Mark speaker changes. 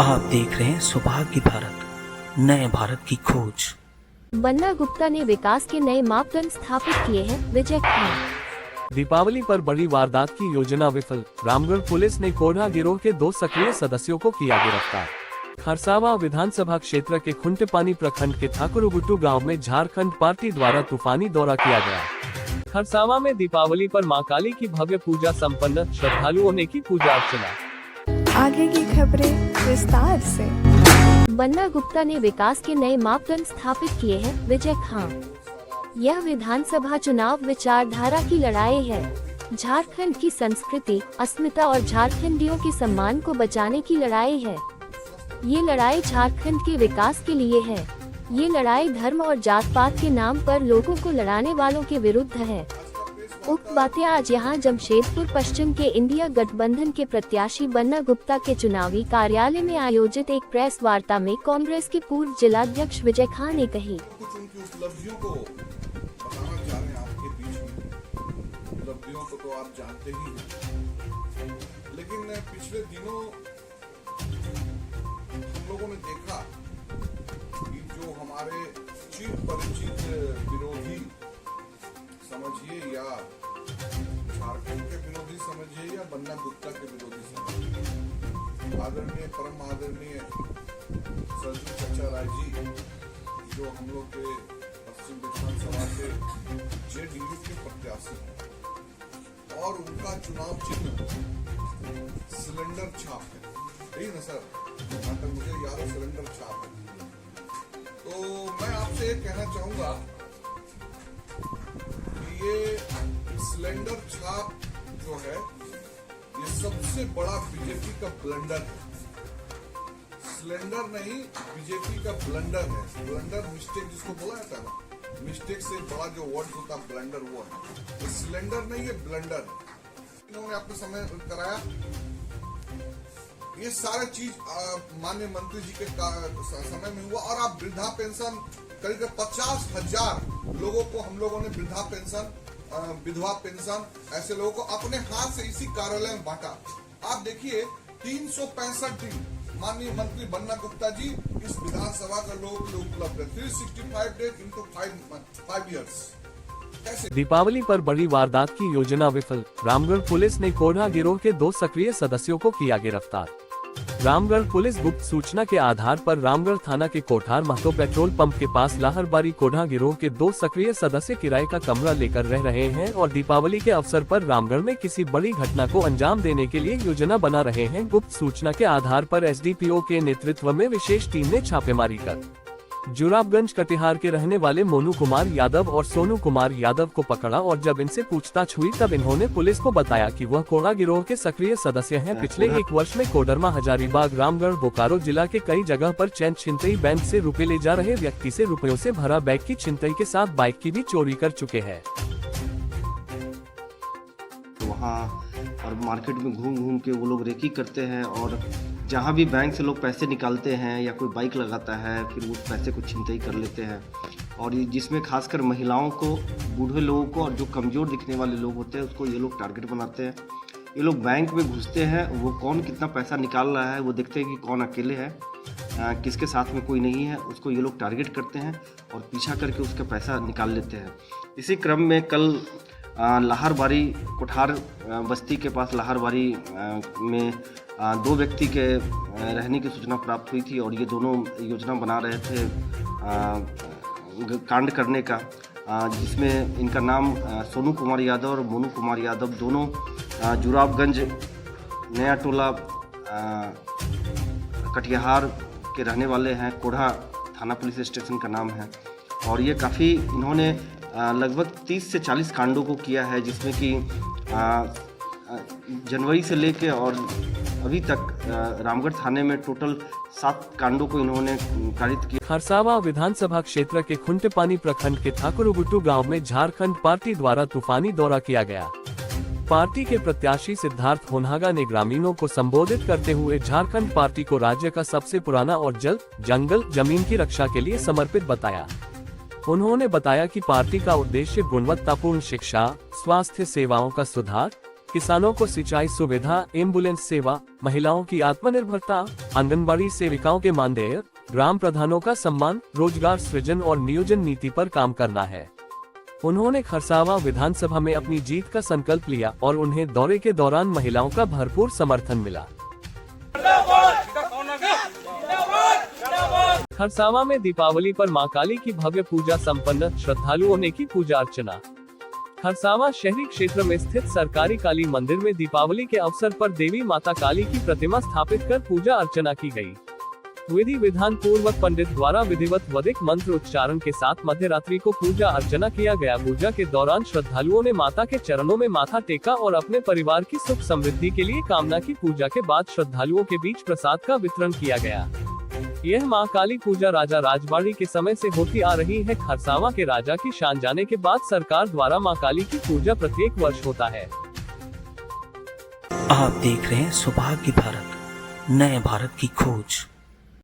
Speaker 1: आप देख रहे हैं सौभाग्य भारत, नए भारत की खोज।
Speaker 2: बन्ना गुप्ता ने विकास के नए मापदंड स्थापित किए हैं, विजय खान।
Speaker 3: दीपावली पर बड़ी वारदात की योजना विफल, रामगढ़ पुलिस ने कोढ़ा गिरोह के 2 सक्रिय सदस्यों को किया गिरफ्तार। खरसावा विधानसभा क्षेत्र के खुंटेपानी प्रखंड के ठाकुरगुट्टू गांव में झारखंड पार्टी द्वारा तूफानी दौरा किया गया। खरसावा में दीपावली पर मां काली की भव्य पूजा संपन्न, श्रद्धालुओं ने की पूजा अर्चना।
Speaker 4: आगे की खबरें विस्तार से।
Speaker 2: बन्ना गुप्ता ने विकास के नए मापदंड स्थापित किए हैं, विजय खान। यह विधानसभा चुनाव विचारधारा की लड़ाई है। झारखंड की संस्कृति, अस्मिता और झारखंडियों के सम्मान को बचाने की लड़ाई है। ये लड़ाई झारखंड के विकास के लिए है। ये लड़ाई धर्म और जात पात के नाम पर लोगों को लड़ाने वालों के विरुद्ध है। उक्त बातें आज यहां जमशेदपुर पश्चिम के इंडिया गठबंधन के प्रत्याशी बन्ना गुप्ता के चुनावी कार्यालय में आयोजित एक प्रेस वार्ता में कांग्रेस के पूर्व जिलाध्यक्ष विजय खान ने कही।
Speaker 5: कुछ उनकी उपलब्धियों को बताना चाह रहे हैं आपके बीच में। उपलब्धियों को तो आप जानते ही हैं, लेकिन पिछले दिनों हम लोगों ने देखा कि जो हमारे चिर परिचित विरोधी समझिए या झारखंड के विरोधी समझिए या बन्ना गुप्ता के विरोधी समझिए, आदरणीय परम आदरणीय सरजू चाचा राय जी, जो हम लोग के पश्चिम विधानसभा से जेडीयू के प्रत्याशी हैं और उनका चुनाव चिन्ह सिलेंडर छाप है, यही ना सर? जहाँ तक मुझे याद है सिलेंडर छाप है। तो मैं आपसे ये कहना चाहूंगा ये सिलेंडर छाप जो है ये सबसे बड़ा बीजेपी का ब्लंडर है। सिलेंडर नहीं, बीजेपी का ब्लंडर है। ब्लंडर मिस्टेक जिसको बोला जाता है ना, मिस्टेक से बड़ा जो वर्ड होता है ब्लंडर, वो है। ये सिलेंडर नहीं, ये ब्लंडर है। इन्होंने अपने समय कराया ये सारा चीज माननीय मंत्री जी के समय में हुआ। और आप वृद्धा पेंशन करीब 50,000 लोगों को हम लोगों ने वृद्धा पेंशन, विधवा पेंशन, ऐसे लोगों को अपने हाथ से इसी कार्यालय में बांटा। आप देखिए 365 दिन माननीय मंत्री बन्ना गुप्ता जी इस विधानसभा का लोगों के लिए उपलब्ध है। 365 डेज इंटू 5 ईयर्स।
Speaker 3: दीपावली पर बड़ी वारदात की योजना विफल, रामगढ़ पुलिस ने कोढ़ा गिरोह के 2 सक्रिय सदस्यों को किया गिरफ्तार। रामगढ़ पुलिस गुप्त सूचना के आधार पर रामगढ़ थाना के कोठार महतो पेट्रोल पंप के पास लाहरबारी कोढ़ा गिरोह के 2 सक्रिय सदस्य किराए का कमरा लेकर रह रहे हैं और दीपावली के अवसर पर रामगढ़ में किसी बड़ी घटना को अंजाम देने के लिए योजना बना रहे हैं। गुप्त सूचना के आधार पर एसडीपीओ के नेतृत्व में विशेष टीम ने छापेमारी कर जुराबगंज कटिहार के रहने वाले मोनू कुमार यादव और सोनू कुमार यादव को पकड़ा और जब इनसे पूछताछ हुई तब इन्होंने पुलिस को बताया कि वह कोढ़ा गिरोह के सक्रिय सदस्य हैं। पिछले 1 वर्ष में कोडरमा, हजारीबाग, रामगढ़, बोकारो जिला के कई जगह पर चैन छिनतई, बैंक से रुपए ले जा रहे व्यक्ति से रुपयों से भरा बैग की छिनतई के साथ बाइक की भी चोरी कर चुके हैं।
Speaker 6: वहाँ और मार्केट में घूम घूम के वो लोग रेकी करते हैं और जहाँ भी बैंक से लोग पैसे निकालते हैं या कोई बाइक लगाता है फिर उस पैसे को छिनतई कर लेते हैं। और जिसमें खासकर महिलाओं को, बूढ़े लोगों को और जो कमज़ोर दिखने वाले लोग होते हैं उसको ये लोग टारगेट बनाते हैं। ये लोग बैंक में घुसते हैं, वो कौन कितना पैसा निकाल रहा है वो देखते हैं कि कौन अकेले है, किसके साथ में कोई नहीं है, उसको ये लोग टारगेट करते हैं और पीछा करके उसका पैसा निकाल लेते हैं। इसी क्रम में कल लाहरबारी कोठार बस्ती के पास लाहरबारी में 2 व्यक्ति के रहने की सूचना प्राप्त हुई थी और ये दोनों योजना बना रहे थे कांड करने का, जिसमें इनका नाम सोनू कुमार यादव और मोनू कुमार यादव दोनों जुराबगंज नया टोला कटिहार के रहने वाले हैं। कोढ़ा थाना पुलिस स्टेशन का नाम है और ये काफ़ी इन्होंने लगभग 30 से 40 कांडों को किया है, जिसमें कि जनवरी से लेके और अभी तक रामगढ़ थाने में टोटल 7 कांडों को इन्होंने कारित किया।
Speaker 3: खरसावा विधानसभा क्षेत्र के खुंटेपानी प्रखंड के ठाकुरगुट्टू गांव में झारखंड पार्टी द्वारा तूफानी दौरा किया गया। पार्टी के प्रत्याशी सिद्धार्थ होनहागा ने ग्रामीणों को संबोधित करते हुए झारखंड पार्टी को राज्य का सबसे पुराना और जल, जंगल, जमीन की रक्षा के लिए समर्पित बताया। उन्होंने बताया कि पार्टी का उद्देश्य गुणवत्तापूर्ण शिक्षा, स्वास्थ्य सेवाओं का सुधार, किसानों को सिंचाई सुविधा, एम्बुलेंस सेवा, महिलाओं की आत्मनिर्भरता, आंगनबाड़ी सेविकाओं के मानदेय, ग्राम प्रधानों का सम्मान, रोजगार सृजन और नियोजन नीति पर काम करना है। उन्होंने खरसावां विधानसभा में अपनी जीत का संकल्प लिया और उन्हें दौरे के दौरान महिलाओं का भरपूर समर्थन मिला। खरसावां में दीपावली पर मां काली की भव्य पूजा संपन्न, श्रद्धालुओं ने की पूजा अर्चना। खरसावां शहरी क्षेत्र में स्थित सरकारी काली मंदिर में दीपावली के अवसर पर देवी माता काली की प्रतिमा स्थापित कर पूजा अर्चना की गई। विधि विधान पूर्वक पंडित द्वारा विधिवत वैदिक मंत्र उच्चारण के साथ मध्यरात्रि को पूजा अर्चना किया गया। पूजा के दौरान श्रद्धालुओं ने माता के चरणों में माथा टेका और अपने परिवार की सुख समृद्धि के लिए कामना की। पूजा के बाद श्रद्धालुओं के बीच प्रसाद का वितरण किया गया। यह मां काली पूजा राजा राजबाड़ी के समय से होती आ रही है। खरसावां के राजा की शान जाने के बाद सरकार द्वारा मां काली की पूजा प्रत्येक वर्ष होता है।
Speaker 1: आप देख रहे हैं सौभाग्य भारत, नए भारत की खोज।